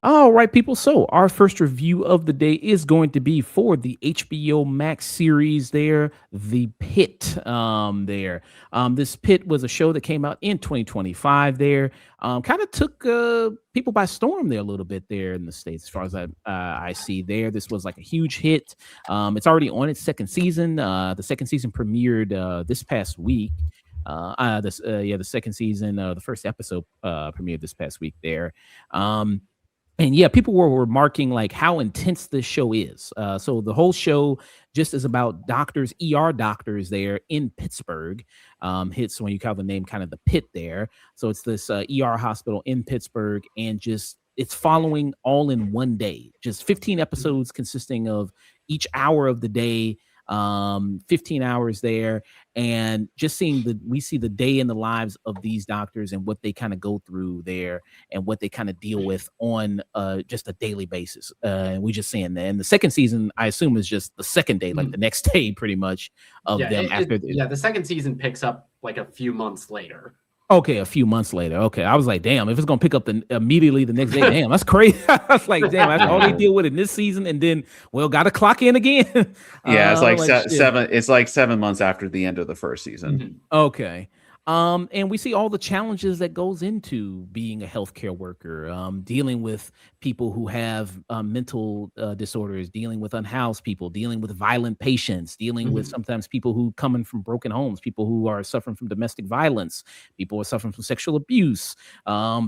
All right, people. So our first review of the day is going to be for the HBO Max series there, The Pitt. This Pitt was a show that came out in 2025 there. Kind of took people by storm there a little bit there in the States, as far as I see there. This was like a huge hit. It's already on its second season. The second season premiered this past week. The second season, the first episode premiered this past week there. And yeah, people were remarking like how intense this show is. So the whole show just is about doctors, ER doctors there in Pittsburgh. Hits when you call the name kind of the Pit there. So it's this ER hospital in Pittsburgh, and just it's following all in one day. Just 15 episodes consisting of each hour of the day. 15 hours there, and just we see the day in the lives of these doctors and what they kind of go through there and what they kind of deal with on just a daily basis. And we just seeing that. And the second season, I assume, is just the second day, like the next day pretty much of them the second season picks up like a few months later. Okay, a few months later. Okay, I was like, damn, if it's gonna pick up immediately the next day, damn, that's crazy. I was like, damn, that's all they deal with in this season, and then got to clock in again. Yeah, it's like seven. It's like 7 months after the end of the first season. Mm-hmm. Okay. And we see all the challenges that goes into being a healthcare worker, dealing with people who have mental disorders, dealing with unhoused people, dealing with violent patients, dealing with sometimes people who coming from broken homes, people who are suffering from domestic violence, people who are suffering from sexual abuse,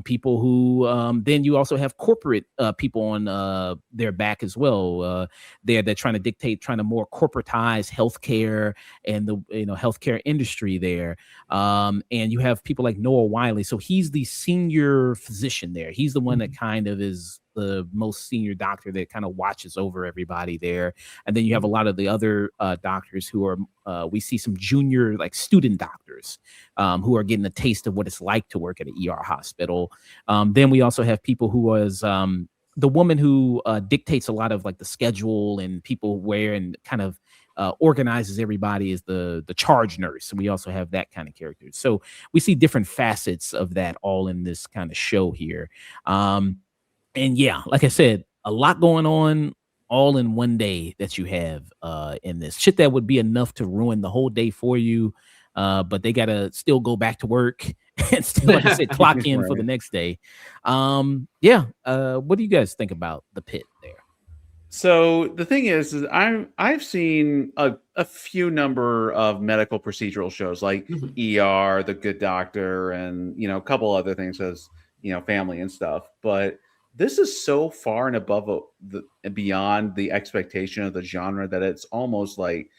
people who then you also have corporate people on their back as well. They're trying to dictate, trying to more corporatize healthcare and the healthcare industry there. And you have people like Noah Wiley. So he's the senior physician there. He's the one that kind of is the most senior doctor that kind of watches over everybody there. And then you have a lot of the other doctors who are, we see some junior, like student doctors who are getting a taste of what it's like to work at an ER hospital. Then we also have people who was the woman who dictates a lot of like the schedule and people where and kind of organizes everybody is the charge nurse. And we also have that kind of character. So we see different facets of that all in this kind of show here. And yeah, like I said, a lot going on all in one day that you have in this shit that would be enough to ruin the whole day for you. But they got to still go back to work and still, like I said, clock in for the next day. What do you guys think about the Pit there? So the thing is I've seen a few number of medical procedural shows like ER, The Good Doctor, and a couple other things as family and stuff. But this is so far and above beyond the expectation of the genre that it's almost like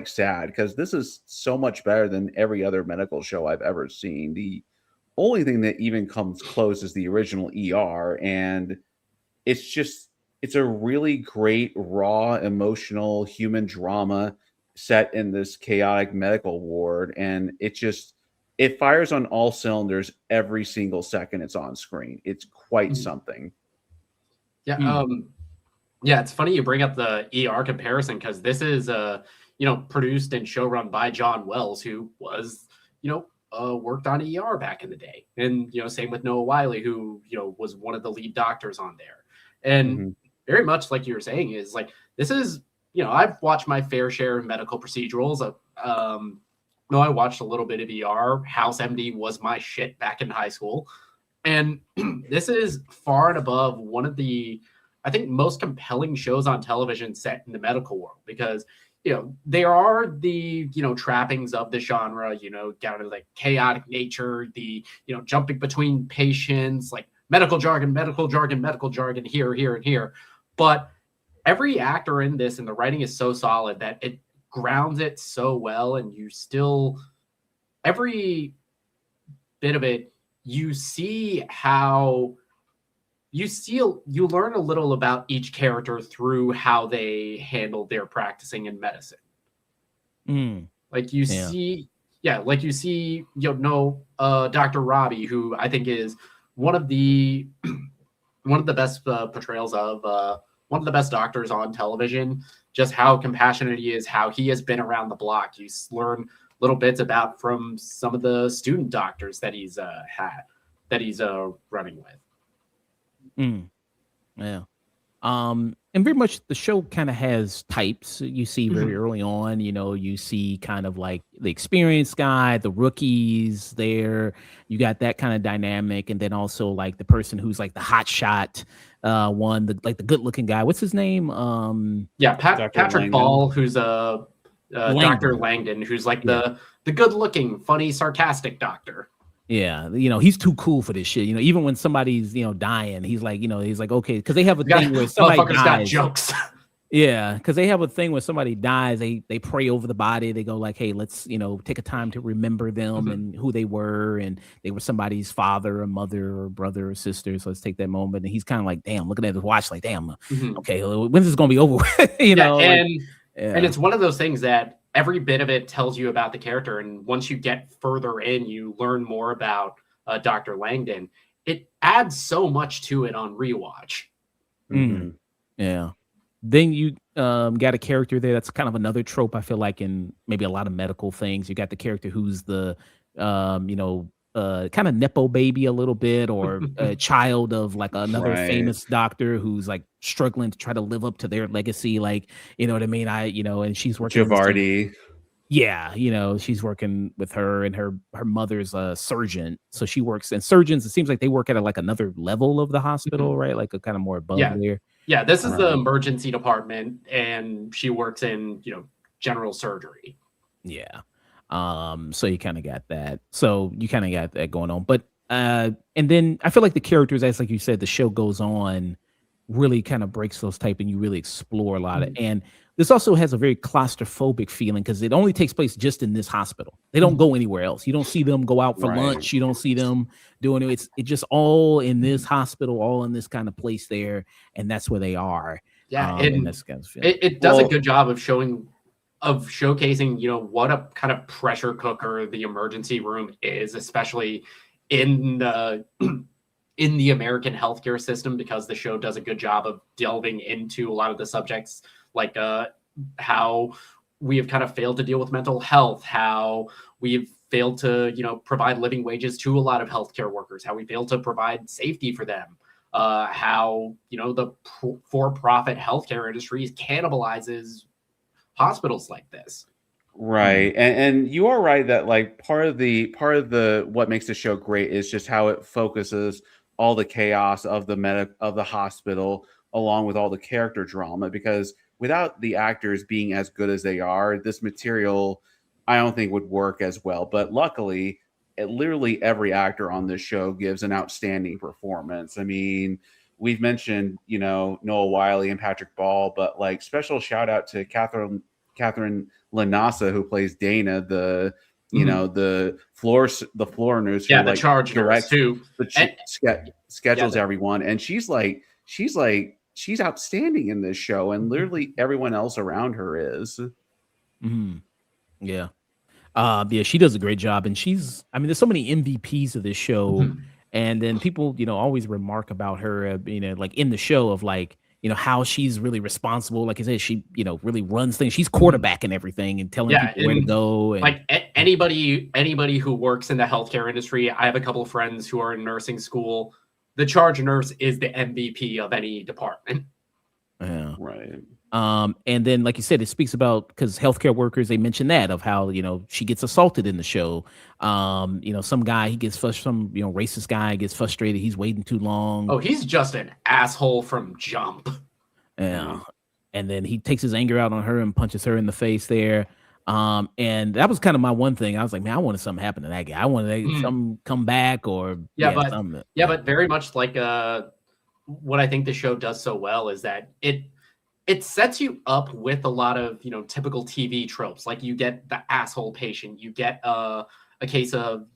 sad, because this is so much better than every other medical show I've ever seen. The only thing that even comes close is the original ER, and it's a really great, raw, emotional human drama set in this chaotic medical ward. And it fires on all cylinders every single second it's on screen. It's quite something. Yeah. Yeah, it's funny you bring up the ER comparison, because this is, produced and showrun by John Wells, who was, worked on ER back in the day. And, same with Noah Wiley, who, was one of the lead doctors on there. And very much like you were saying is like, this is, I've watched my fair share of medical procedurals. I watched a little bit of ER. House MD was my shit back in high school. And this is far and above one of the, I think, most compelling shows on television set in the medical world, because, there are the, trappings of the genre, down to like chaotic nature, the, jumping between patients, like medical jargon, here, and here. But every actor in this, and the writing is so solid that it grounds it so well. And you still, every bit of it, you see how you learn a little about each character through how they handle their practicing in medicine. Like you see, Dr. Robbie, who I think is one of the one of the best portrayals of one of the best doctors on television. Just how compassionate he is, how he has been around the block. You learn little bits about from some of the student doctors that he's running with. Yeah. And very much the show kind of has types you see very early on. You see kind of like the experienced guy, the rookies there. You got that kind of dynamic, and then also like the person who's like the hot shot one, the good looking guy. What's his name? Patrick Langdon. Ball, who's Dr. Langdon. Langdon, who's like the good looking, funny, sarcastic doctor. Yeah, he's too cool for this shit. Even when somebody's dying, he's like, okay, because they have a thing where somebody dies. Got jokes. Yeah, because they have a thing where somebody dies, they pray over the body. They go like, hey, let's take a time to remember them and who they were, and they were somebody's father or mother or brother or sister. So let's take that moment. And he's kind of like, damn, looking at his watch, like, damn, okay, when's this gonna be over with? And it's one of those things that every bit of it tells you about the character. And once you get further in, you learn more about Dr. Langdon. It adds so much to it on rewatch. Yeah. Then you got a character there that's kind of another trope, I feel like, in maybe a lot of medical things. You got the character who's the, kind of nepo baby a little bit, or a child of like another famous doctor who's like struggling to try to live up to their legacy. Like, you know what I mean? And she's working. Javardi. She's working with her, and her mother's a surgeon. So she works, and surgeons, it seems like they work at like another level of the hospital, right? Like a kind of more above there. Yeah, this is the emergency department, and she works in, general surgery. Yeah. So you kind of got that. So you kind of got that going on. But and then I feel like the characters, as like you said, the show goes on, really kind of breaks those type, and you really explore a lot of. And this also has a very claustrophobic feeling because it only takes place just in this hospital. They don't go anywhere else. You don't see them go out for lunch. You don't see them doing it. It's just all in this hospital, all in this kind of place there, and that's where they are. Yeah, and that's kind of it does a good job of showcasing, what a kind of pressure cooker the emergency room is, especially in the American healthcare system, because the show does a good job of delving into a lot of the subjects, like how we have kind of failed to deal with mental health, how we've failed to, provide living wages to a lot of healthcare workers, how we failed to provide safety for them, how, the for-profit healthcare industry cannibalizes hospitals like this. Right. And you are right that like part of the what makes the show great is just how it focuses all the chaos of the hospital along with all the character drama, because without the actors being as good as they are, this material I don't think would work as well. But luckily, literally every actor on this show gives an outstanding performance. I mean, we've mentioned, Noah Wiley and Patrick Ball, but like special shout out to Catherine Lanasa, who plays Dana, the floor nurse, who, the charge nurse too, schedules everyone, and she's outstanding in this show, and literally everyone else around her is. Yeah. She does a great job, and there's so many MVPs of this show, and then people, always remark about her, like in the show of like, how she's really responsible. Like I said, she, really runs things. She's quarterbacking everything and telling people where to go. And, like anybody who works in the healthcare industry, I have a couple of friends who are in nursing school. The charge nurse is the MVP of any department. Yeah. Right. And then, like you said, it speaks about, because healthcare workers, they mention that of how, she gets assaulted in the show. Some guy, he gets some racist guy gets frustrated. He's waiting too long. Oh, he's just an asshole from jump. Yeah. And then he takes his anger out on her and punches her in the face there. And that was kind of my one thing. I was like, man, I wanted something to happen to that guy. I wanted some come back or but very much like what I think the show does so well is that it sets you up with a lot of, typical TV tropes. Like you get the asshole patient, you get a case of,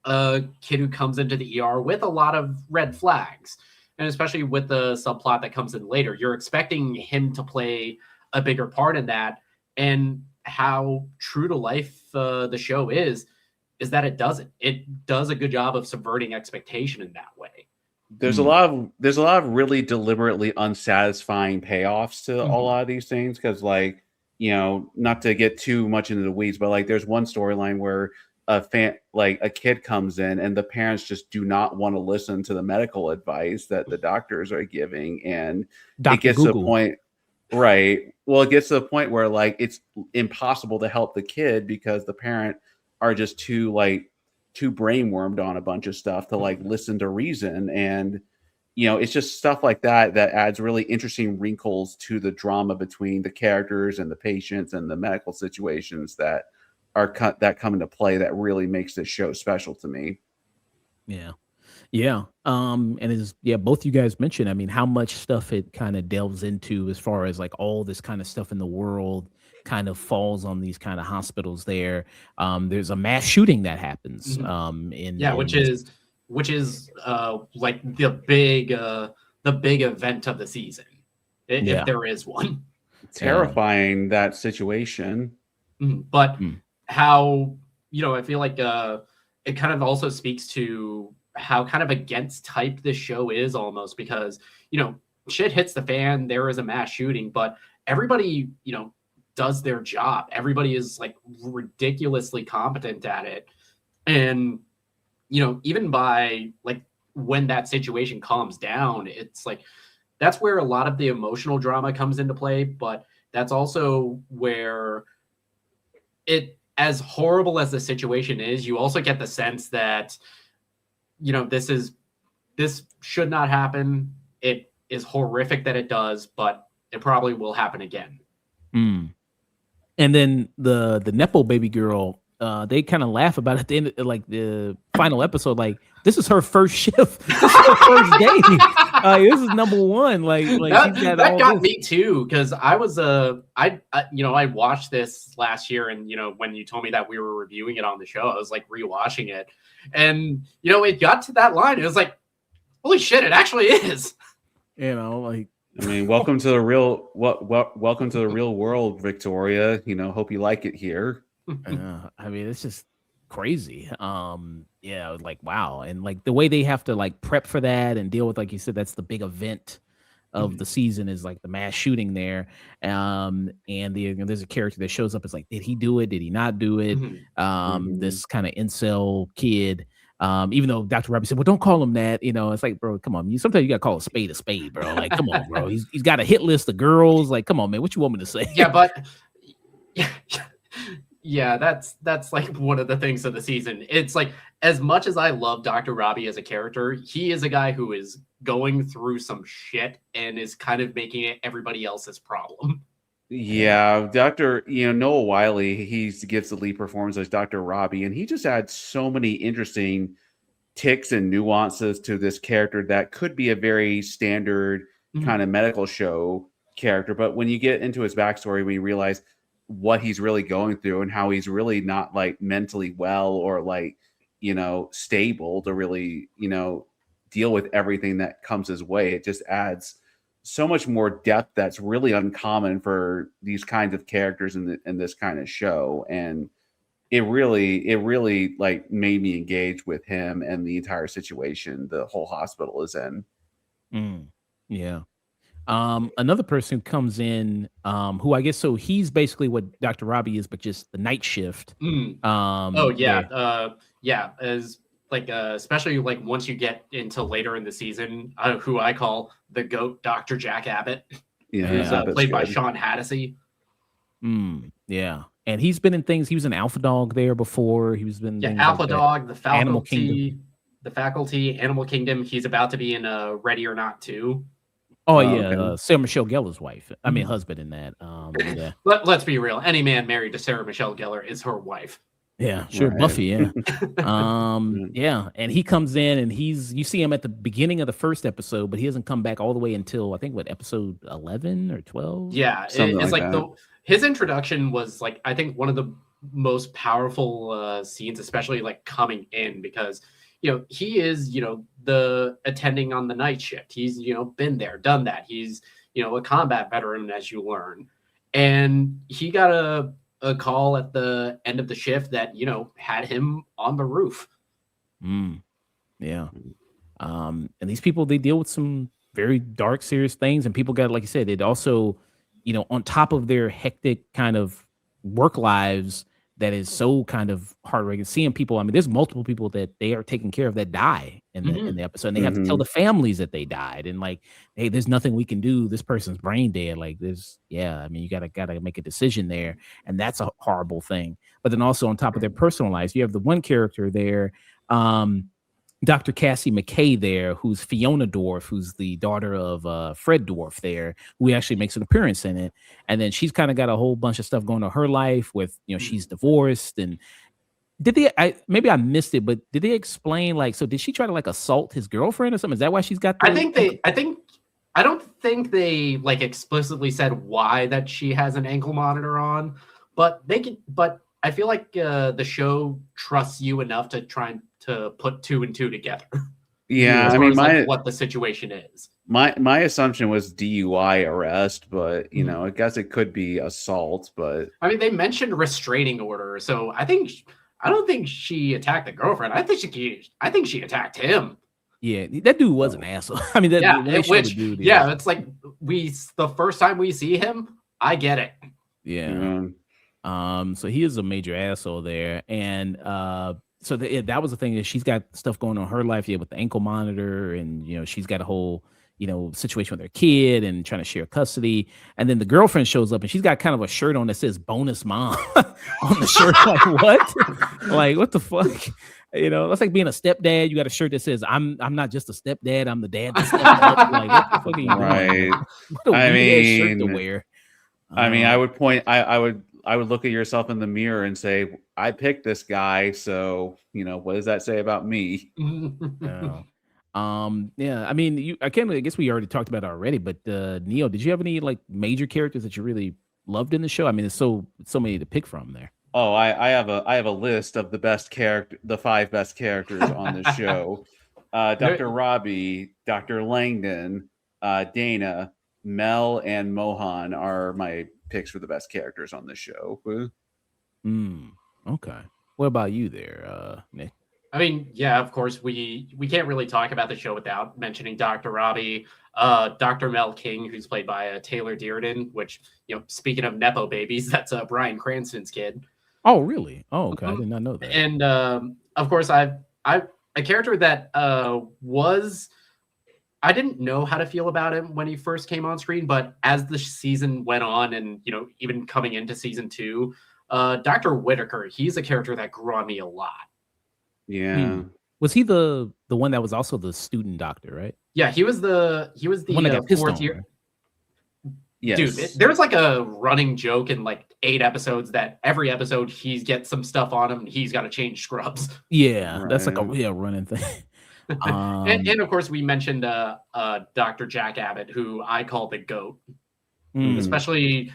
a kid who comes into the ER with a lot of red flags. And especially with the subplot that comes in later, you're expecting him to play a bigger part in that. And how true to life the show is that it doesn't. It does a good job of subverting expectation in that way. there's a lot of really deliberately unsatisfying payoffs to a lot of these things, because like, not to get too much into the weeds, but like there's one storyline where a kid comes in and the parents just do not want to listen to the medical advice that the doctors are giving, and it Dr. gets to a Google. point, right? Well, it gets to the point where like it's impossible to help the kid because the parent are just too brainwormed on a bunch of stuff to like listen to reason. And it's just stuff like that that adds really interesting wrinkles to the drama between the characters and the patients and the medical situations that that come into play, that really makes this show special to me. Yeah. Yeah. And it's, yeah, both you guys mentioned, I mean, how much stuff it kind of delves into as far as like all this kind of stuff in the world kind of falls on these kind of hospitals there. There's a mass shooting that happens which this. is like the big event of the season, if there is one. Terrifying, that situation. But how, I feel like it kind of also speaks to how kind of against type this show is almost, because shit hits the fan, there is a mass shooting, but everybody does their job. Everybody is like ridiculously competent at it. And even by like when that situation calms down, it's like that's where a lot of the emotional drama comes into play. But that's also where it, as horrible as the situation is, you also get the sense that this should not happen. It is horrific that it does, but it probably will happen again. And then the Nepo baby girl, they kind of laugh about it at the end of, like the final episode, like this is her first shift, this is her first day. This is number one. Like that got me too, because I was I watched this last year, and when you told me that we were reviewing it on the show, I was like rewatching it, and it got to that line, it was like, holy shit, it actually is. Like, I mean, welcome to the real world, Victoria. Hope you like it here. I mean, it's just crazy. Like wow, and like the way they have to like prep for that and deal with, like you said, that's the big event of the season, is like the mass shooting there. And there's a character that shows up. It's like, did he do it? Did he not do it? This kind of incel kid. Even though Dr. Robbie said, well, don't call him that. It's like, bro, come on. Sometimes you got to call a spade, bro. Like, come on, bro. He's got a hit list of girls. Like, come on, man. What you want me to say? Yeah, but yeah, that's like one of the things of the season. It's like, as much as I love Dr. Robbie as a character, he is a guy who is going through some shit and is kind of making it everybody else's problem. Yeah, Dr. Noah Wiley, he gives the lead performance as Dr. Robbie, and he just adds so many interesting ticks and nuances to this character that could be a very standard kind of medical show character. But when you get into his backstory, we realize what he's really going through and how he's really not like mentally well or like, stable to really, deal with everything that comes his way. It just adds so much more depth that's really uncommon for these kinds of characters in this kind of show. And it really like made me engage with him and the entire situation the whole hospital is in. Yeah. Another person who comes in, who I guess, so he's basically what Dr. Robbie is, but just the night shift. As like especially like once you get into later in the season, who I call the GOAT, Dr. Jack Abbott, who's played by Sean Hattasey. Yeah, and he's been in things. He was an Alpha Dog there before. He was been Alpha like Dog, the Faculty, Animal Kingdom. The Faculty, Animal Kingdom. He's about to be in Ready or Not 2. Okay. Sarah Michelle Gellar's wife. I mean, husband in that. Yeah. Let's be real. Any man married to Sarah Michelle Gellar is her wife. Yeah, sure. Right. Buffy, yeah. Yeah. And he comes in and you see him at the beginning of the first episode, but he doesn't come back all the way until I think episode 11 or 12. Yeah. It's like his introduction was like, I think one of the most powerful scenes, especially like coming in, because he is, the attending on the night shift. He's, been there, done that. He's, a combat veteran, as you learn. And he got a call at the end of the shift that, had him on the roof. Yeah. And these people, they deal with some very dark, serious things, and people got, like you said, it also, on top of their hectic kind of work lives, that is so kind of heartbreaking. Seeing people, I mean, there's multiple people that they are taking care of that die in the episode, and they have to tell the families that they died, and like, hey, there's nothing we can do. This person's brain dead. Like, I mean, you gotta make a decision there, and that's a horrible thing. But then also on top of their personal lives, you have the one character there. Dr. Cassie McKay there, who's Fiona Dorff, who's the daughter of Fred Dorff there, who actually makes an appearance in it. And then she's kind of got a whole bunch of stuff going on in her life with, she's divorced. And maybe I missed it, but did they explain, like, so did she try to like assault his girlfriend or something? Is that why she's got I don't think they like explicitly said why that she has an ankle monitor on, but I feel like the show trusts you enough to try to put 2 and 2 together. Yeah, I mean, like what the situation is. My assumption was DUI arrest, but I guess it could be assault. But I mean, they mentioned restraining order, so I don't think she attacked the girlfriend. I think she attacked him. Yeah, that dude was an asshole. I mean, it's like the first time we see him, I get it. Yeah. So he is a major asshole there, and so that was the thing, that she's got stuff going on in her life, with the ankle monitor, and she's got a whole situation with her kid and trying to share custody. And then the girlfriend shows up, and she's got kind of a shirt on that says "bonus mom" on the shirt. Like, what? Like, what the fuck? That's like being a stepdad. You got a shirt that says I'm not just a stepdad, I'm the dad to stepdad. Like, what the fuck are you doing? What a weird shirt to wear. I mean, I would look at yourself in the mirror and say, I picked this guy, so what does that say about me? I mean, I guess we already talked about it already, but Neo, did you have any like major characters that you really loved in the show? I mean, there's so many to pick from there. Oh, I have a list of the 5 best characters on the show. Dr. Robbie, Dr. Langdon, Dana, Mel, and Mohan are my picks for the best characters on the show. Okay. What about you there, Nick? I mean, yeah, of course, we can't really talk about the show without mentioning Dr. Robbie, Dr. Mel King, who's played by Taylor Dearden, which, speaking of Nepo babies, that's Bryan Cranston's kid. Oh, really? Oh, okay. I did not know that. And of course, a character that I didn't know how to feel about him when he first came on screen, but as the season went on, and even coming into season 2, Dr. Whitaker, he's a character that grew on me a lot. Yeah. Was he the one that was also the student doctor, right? Yeah, he was the one that got pissed 4th on, year. right? Yes. Dude, there's like a running joke in like 8 episodes that every episode he gets some stuff on him and he's got to change scrubs. Yeah, right. That's like a real running thing. And of course we mentioned Dr. Jack Abbott, who I call the GOAT, especially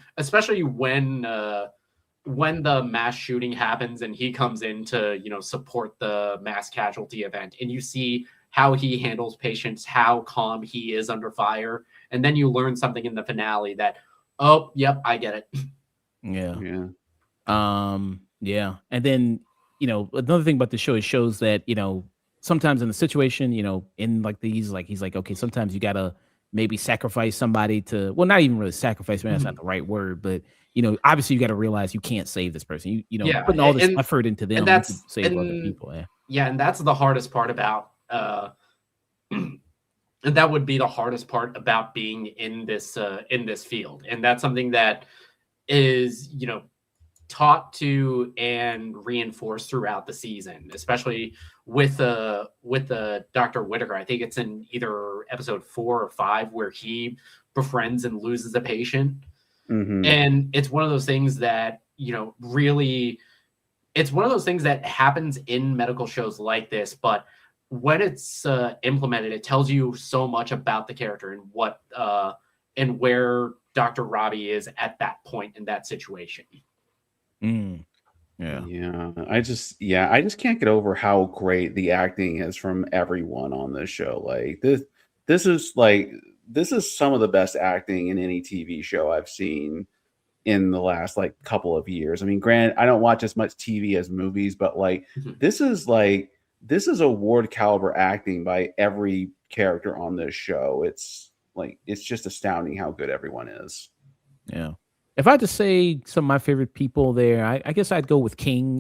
when the mass shooting happens and he comes in to support the mass casualty event, and you see how he handles patients, how calm he is under fire, and then you learn something in the finale that, oh, yep, I get it. Yeah. And then another thing about the show, it shows that sometimes in the situation, in like these, like he's like, okay, sometimes you gotta maybe sacrifice somebody to, well, not even really sacrifice, man, that's not the right word, but obviously you got to realize you can't save this person. Putting all this effort into them to save other people. Yeah, and that's the hardest part about and that would be the hardest part about being in this field. And that's something that is, taught to and reinforced throughout the season, especially with the Dr. Whitaker. I think it's in either episode 4 or 5 where he befriends and loses a patient. And it's one of those things that, really, it's one of those things that happens in medical shows like this, but when it's implemented, it tells you so much about the character and what and where Dr. Robbie is at that point in that situation. Yeah. I just can't get over how great the acting is from everyone on this show. Like this is some of the best acting in any TV show I've seen in the last couple of years. I mean, granted, I don't watch as much TV as movies, but this is this is award caliber acting by every character on this show. It's like, it's just astounding how good everyone is. Yeah. If I had to say some of my favorite people there, I guess I'd go with King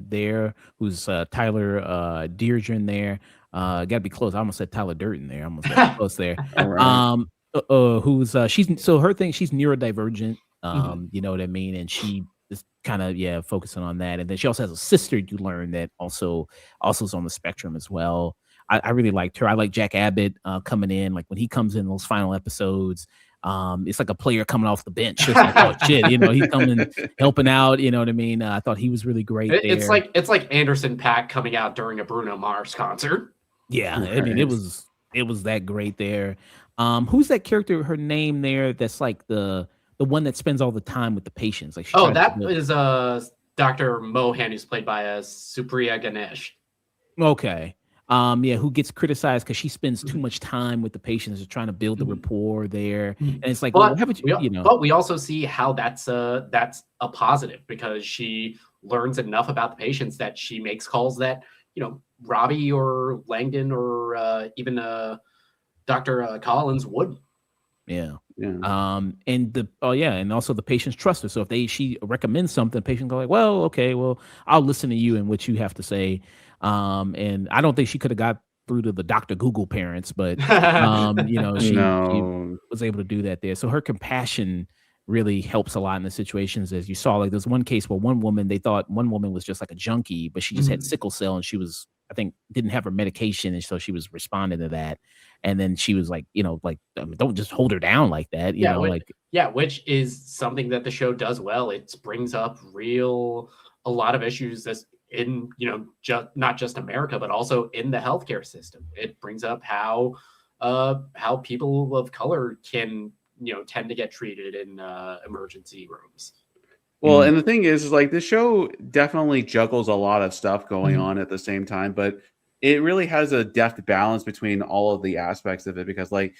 there, who's Tyler Deirdre there. Gotta be close. I almost said Tyler Durden there. I almost got close there. All right. Who's she's so her thing, she's neurodivergent. Mhm. You know what I mean? And she is kind of focusing on that. And then she also has a sister you learn that also is on the spectrum as well. I really liked her. I like Jack Abbott coming in, like when he comes in those final episodes. It's like a player coming off the bench. It's like, oh shit, he's coming helping out. You know what I mean? I thought he was really great there. It's like Anderson Paak coming out during a Bruno Mars concert. Yeah, Right. I mean it was that great there. Who's that character? Her name there? That's like the one that spends all the time with the patients. Like, Oh, that is Dr. Mohan, who's played by Supriya Ganesh. Okay. Who gets criticized because she spends too much time with the patients, trying to build the rapport there. And it's like, well, haven't you know? But we also see how that's a positive, because she learns enough about the patients that she makes calls that, Robbie or Langdon or even Dr. Collins wouldn't. Yeah. Yeah. And also the patients trust her. So if she recommends something, patients go like, well, okay, well, I'll listen to you and what you have to say. And I don't think she could have got through to the Dr. Google parents, but she was able to do that there. So her compassion really helps a lot in the situations, as you saw. Like there's one case where they thought one woman was just like a junkie, but she just had sickle cell, and she was, I think, didn't have her medication, and so she was responding to that. And then she was like, don't just hold her down like that, which is something that the show does well. It brings up a lot of issues that's in, not just America, but also in the healthcare system. It brings up how people of color can, tend to get treated in emergency rooms. Well, and the thing is like this show definitely juggles a lot of stuff going on at the same time, but it really has a deft balance between all of the aspects of it, because like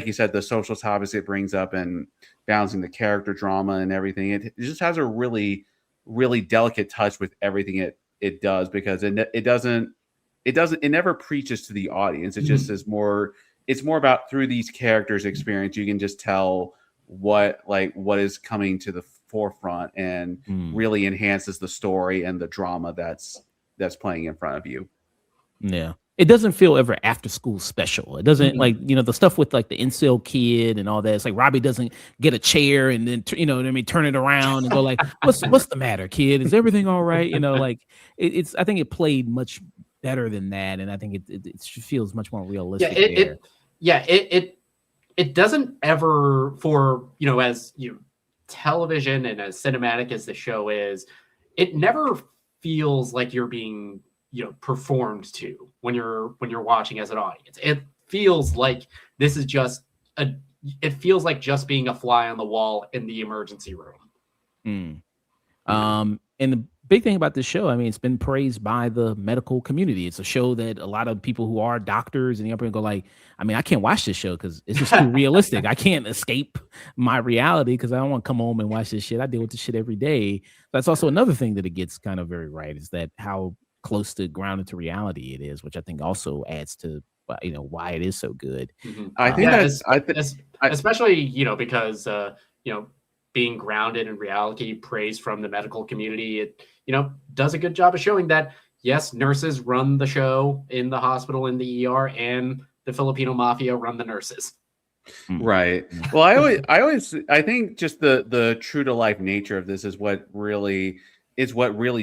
you said, the social topics it brings up and balancing the character drama and everything, it just has a really, really delicate touch with everything it does, because it never preaches to the audience. It just is more, it's more about through these characters' experience, you can just tell what is coming to the forefront and really enhances the story and the drama that's playing in front of you. Yeah. It doesn't feel ever after school special. It doesn't like, the stuff with like the incel kid and all that. It's like Robbie doesn't get a chair and then, turn it around and go like, what's the matter, kid? Is everything all right? It's, I think it played much better than that. And I think it feels much more realistic. It doesn't ever, for, as television and as cinematic as the show is, it never feels like you're being performed to when you're watching as an audience. It feels like this is just just being a fly on the wall in the emergency room. And the big thing about this show, I mean, it's been praised by the medical community. It's a show that a lot of people who are doctors and the upper go like, I mean, I can't watch this show because it's just too realistic. I can't escape my reality because I don't want to come home and watch this shit. I deal with this shit every day. That's also another thing that it gets kind of very right, is that how close to grounded to reality it is, which I think also adds to why it is so good. I think especially because being grounded in reality, praise from the medical community, it does a good job of showing that yes, nurses run the show in the hospital, in the ER, and the Filipino mafia run the nurses. Right. Well, I think just the true to life nature of this is what really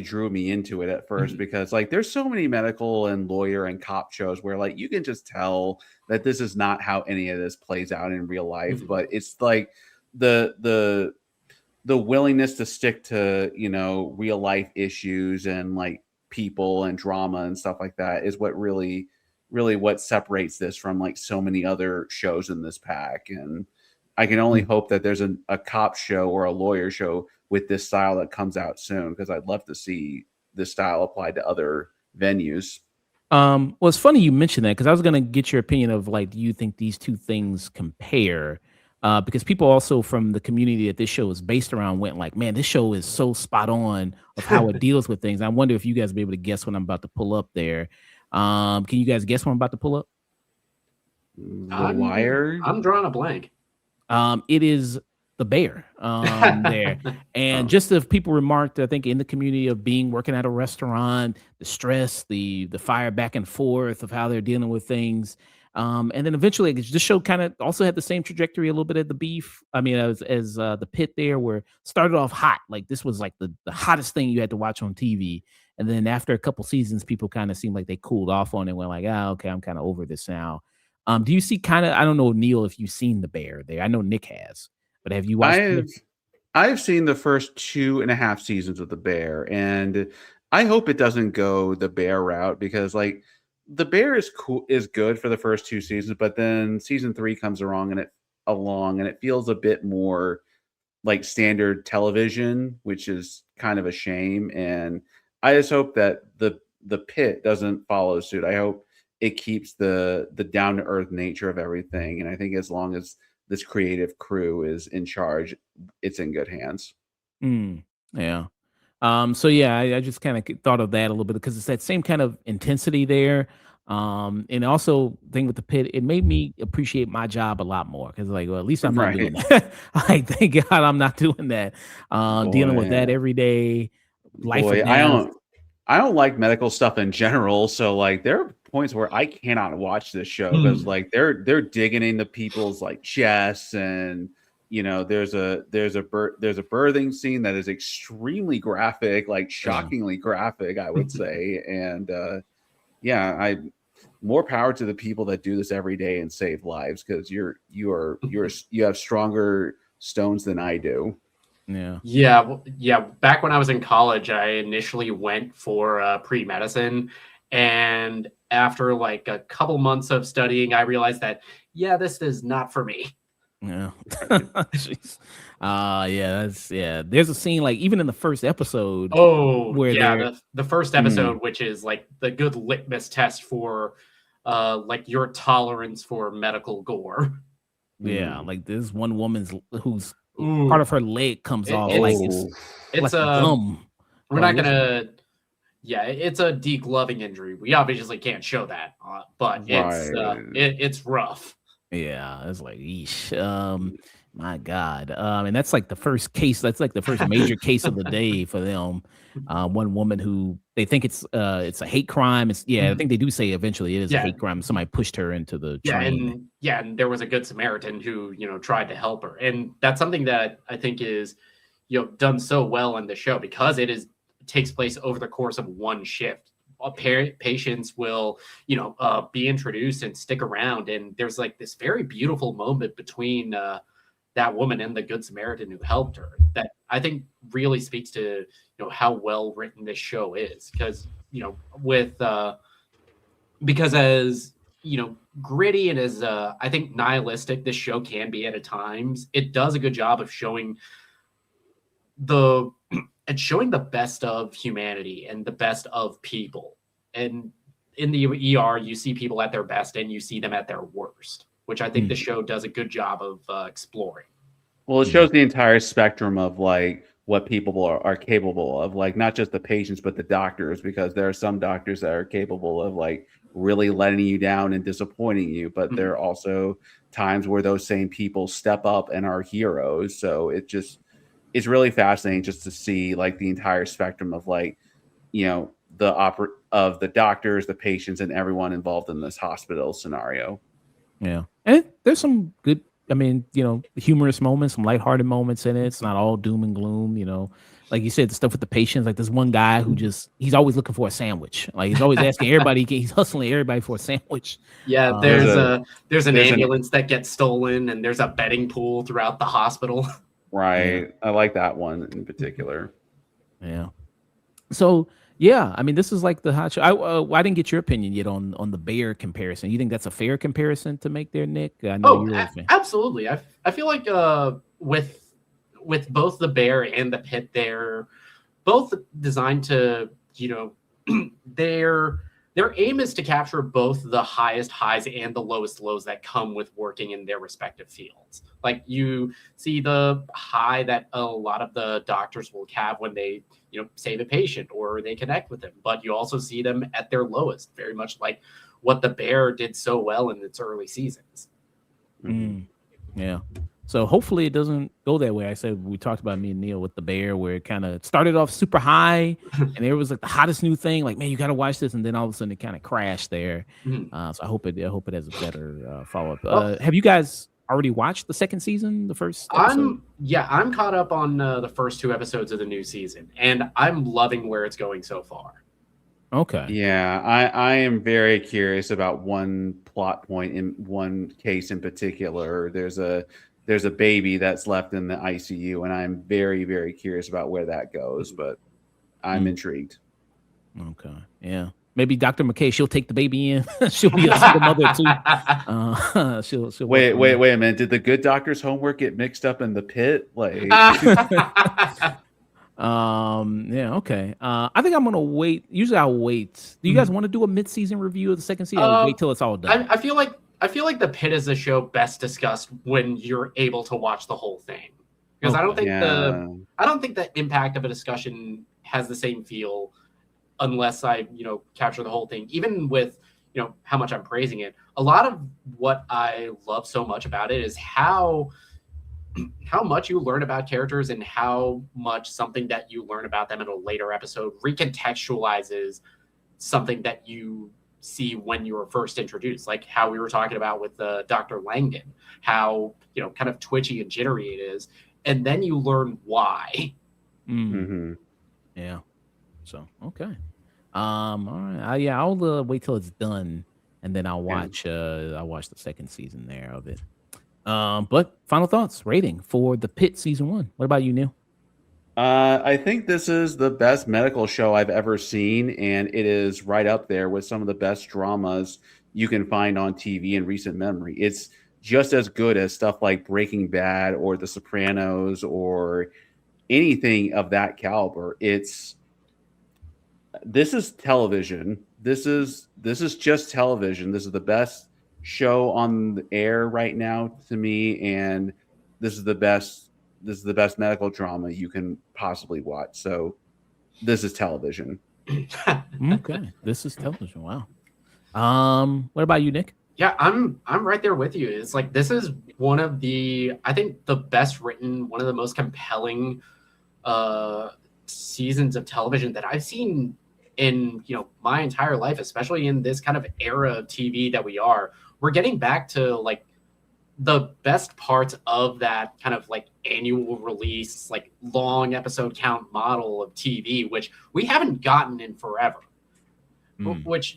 drew me into it at first, because like there's so many medical and lawyer and cop shows where like you can just tell that this is not how any of this plays out in real life, but it's like the willingness to stick to real life issues and like people and drama and stuff like that is what really what separates this from like so many other shows in this pack. And I can only hope that there's a cop show or a lawyer show with this style that comes out soon, because I'd love to see this style applied to other venues. Well, it's funny you mentioned that, because I was going to get your opinion of like, do you think these two things compare? Because people also from the community that this show is based around went like, man, this show is so spot on of how it deals with things. I wonder if you guys will be able to guess what I'm about to pull up there. Can you guys guess what I'm about to pull up? The Wire. I'm drawing a blank. It is The Bear there. And just if people remarked, I think in the community of working at a restaurant, the stress, the fire back and forth of how they're dealing with things. And then eventually this show kind of also had the same trajectory a little bit at the beef. I mean, as the Pit there, where it started off hot. Like this was like the hottest thing you had to watch on TV. And then after a couple seasons, people kind of seemed like they cooled off on it and went like, okay, I'm kind of over this now. Do you see kind of, I don't know, Neil, if you've seen The Bear there. I know Nick has, but have you watched it? I've seen the first 2.5 seasons of The Bear, and I hope it doesn't go the Bear route because like The Bear is good for the first 2 seasons, but then season 3 comes along and it feels a bit more like standard television, which is kind of a shame. And I just hope that the Pit doesn't follow suit. I hope it keeps the down to earth nature of everything. And I think as long as this creative crew is in charge, it's in good hands. Yeah. So yeah, I just kind of thought of that a little bit because it's that same kind of intensity there. And also thing with the Pit, it made me appreciate my job a lot more because like, well, at least I'm not doing that. Like, thank God I'm not doing that. Dealing with that every day, life or death. I don't like medical stuff in general. So like there are points where I cannot watch this show because like they're digging into people's like chests, and you know there's a birthing scene that is extremely graphic, like shockingly graphic, I would say. And yeah, more power to the people that do this every day and save lives, because you have stronger stones than I do. Yeah. Back when I was in college, I initially went for pre-medicine, and after like a couple months of studying, I realized that this is not for me. Yeah. There's a scene like even in the first episode. The first episode, which is like the good litmus test for like your tolerance for medical gore. Yeah, like this one woman's who's part of her leg comes off like it's like gum. We're not gonna. Yeah, it's a degloving injury. We obviously can't show that, but it's rough. Yeah, it's like, yeesh. My God. And that's like the first case. That's like the first major case of the day for them. One woman who they think it's a hate crime. I think they do say eventually it is a hate crime. Somebody pushed her into the train. And there was a good Samaritan who tried to help her, and that's something that I think is done so well in the show because it takes place over the course of one shift. Patients will be introduced and stick around, and there's like this very beautiful moment between that woman and the good Samaritan who helped her that I think really speaks to how well written this show is, because because as gritty and as I think nihilistic this show can be at times, it does a good job of showing the best of humanity and the best of people. And in the ER, you see people at their best and you see them at their worst, which I think the show does a good job of exploring. Well, it shows the entire spectrum of like what people are capable of, like not just the patients, but the doctors, because there are some doctors that are capable of like really letting you down and disappointing you. But there are also times where those same people step up and are heroes. So it's really fascinating just to see like the entire spectrum of like, of the doctors, the patients, and everyone involved in this hospital scenario. Yeah. And there's some good, humorous moments, some lighthearted moments in it. It's not all doom and gloom, like you said, the stuff with the patients, like this one guy who he's always looking for a sandwich. Like he's always asking everybody, he's hustling everybody for a sandwich. Yeah. There's an ambulance that gets stolen, and there's a betting pool throughout the hospital. Right. Yeah. I like that one in particular. Yeah. So, yeah, this is like the hot show. I didn't get your opinion yet on the Bear comparison. You think that's a fair comparison to make there, Nick? I know you're a fan. Absolutely. I feel like with both the Bear and the Pit, they're both designed to, they're their aim is to capture both the highest highs and the lowest lows that come with working in their respective fields. Like you see the high that a lot of the doctors will have when they, save a patient or they connect with them, but you also see them at their lowest, very much like what the Bear did so well in its early seasons. Yeah. So hopefully it doesn't go that way. I said we talked about me and Neil with the Bear, where it kind of started off super high, and there was like the hottest new thing. Like, man, you got to watch this, and then all of a sudden it kind of crashed there. So I hope it has a better follow up. Have you guys already watched the second season, the first episode? I'm caught up on the first 2 episodes of the new season, and I'm loving where it's going so far. Okay. Yeah, I am very curious about one plot point in one case in particular. There's a baby that's left in the ICU, and I'm very, very curious about where that goes, but I'm intrigued. Okay. Yeah. Maybe Dr. McKay, she'll take the baby in. She'll be a single mother too. She'll wait a minute. Did the good doctor's homework get mixed up in the pit? Like yeah, okay. I think I'm gonna wait. Usually I'll wait. Do you guys want to do a mid-season review of the second season? Or wait till it's all done. I feel like the Pit is a show best discussed when you're able to watch the whole thing, because I don't think the impact of a discussion has the same feel unless I capture the whole thing. Even with how much I'm praising it, a lot of what I love so much about it is how much you learn about characters and how much something that you learn about them in a later episode recontextualizes something that you see when you were first introduced, like how we were talking about with Dr. Langdon, how kind of twitchy and jittery it is, and then you learn why. Yeah. So okay. All right. I'll wait till it's done, and then I'll watch the second season there of it. But final thoughts, rating for the Pitt season 1. What about you, Neil? I think this is the best medical show I've ever seen, and it is right up there with some of the best dramas you can find on TV in recent memory. It's just as good as stuff like Breaking Bad or The Sopranos or anything of that caliber. This is television. This is just television. This is the best show on the air right now to me, and this is the best medical drama you can possibly watch. So this is television. Okay. This is television. Wow. What about you, Nick? Yeah, I'm right there with you. It's like, this is one of the best written, one of the most compelling seasons of television that I've seen in my entire life, especially in this kind of era of TV that we are. We're getting back to like the best parts of that kind of like annual release, like long episode count model of TV, which we haven't gotten in forever. Which,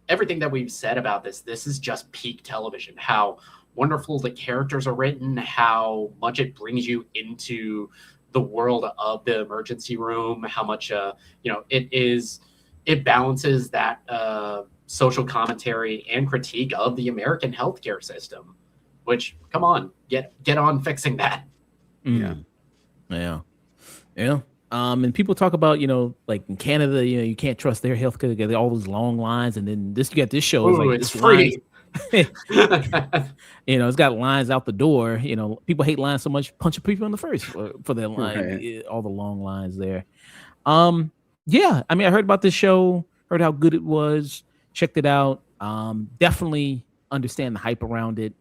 everything that we've said about this is just peak television. How wonderful the characters are written, how much it brings you into the world of the emergency room, how much it balances that social commentary and critique of the American healthcare system, which, come on, get on fixing that. Yeah. And people talk about, like in Canada, you can't trust their health because they got all those long lines, and then you got this show. Ooh, it's free. It's got lines out the door. People hate lines so much, punching people in the face for their line. Right. All the long lines there. Yeah, I mean, I heard about this show, heard how good it was, checked it out. Definitely understand the hype around it.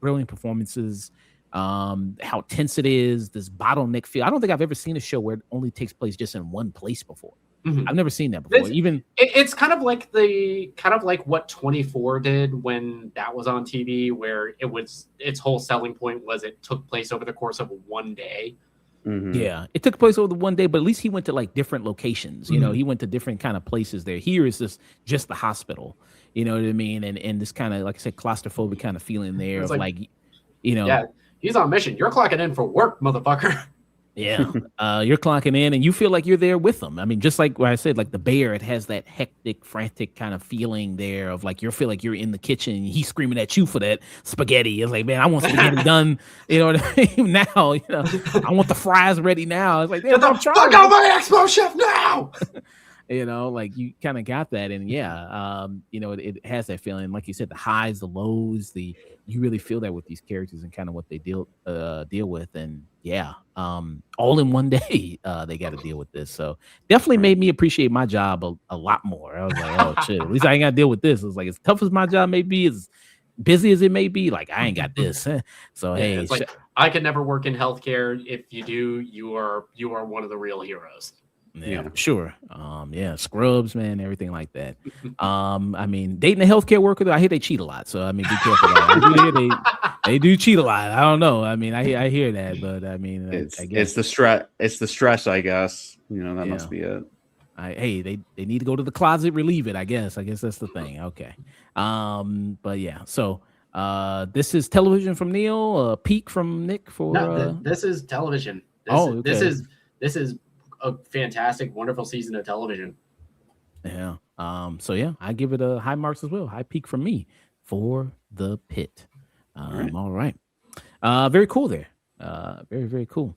Brilliant performances. How tense it is. This bottleneck feel. I don't think I've ever seen a show where it only takes place just in one place before. I've never seen that before. It's kind of like what 24 did when that was on TV, where its whole selling point was it took place over the course of one day. Yeah, it took place over the one day, but at least he went to like different locations. He went to different kind of places there. Here is just the hospital. You know what I mean? And this kind of, like I said, claustrophobic kind of feeling there of Yeah, he's on mission. You're clocking in for work, motherfucker. Yeah, you're clocking in, and you feel like you're there with them. I mean, just like what I said, like the Bear, it has that hectic, frantic kind of feeling there of like you feel like you're in the kitchen. And he's screaming at you for that spaghetti. It's like, man, I want spaghetti done. You know what I mean? Now, I want the fries ready now. It's like, get the fuck out of my expo chef now. like you kind of got that. And yeah, it has that feeling, like you said, the highs, the lows, you really feel that with these characters and kind of what they deal with. And yeah, all in one day, they got to deal with this. So definitely Right. made me appreciate my job a lot more. I was like, oh shit, at least I ain't got to deal with this. It was like, as tough as my job may be, as busy as it may be, like I ain't got this. So Yeah, hey, it's like I could never work in healthcare. If you do, you are one of the real heroes. yeah, Yeah. sure. Yeah, scrubs, man, everything like that. I mean, dating a healthcare worker, though, I hear they cheat a lot. So I mean, be careful. I do hear they do cheat a lot. I don't know. I mean, I hear that, but I mean, I It's guess the stress. It's the stress, I guess. That yeah. must be it. Hey, they need to go to the closet, relieve it. I guess that's the thing. Okay. But yeah. So this is television from Neil. Peak from Nick for. No, this is television. This is a fantastic, wonderful season of television. Yeah. So yeah, I give it a high marks as well. High peak from me for the Pitt. All right. Very cool there. Very, very cool.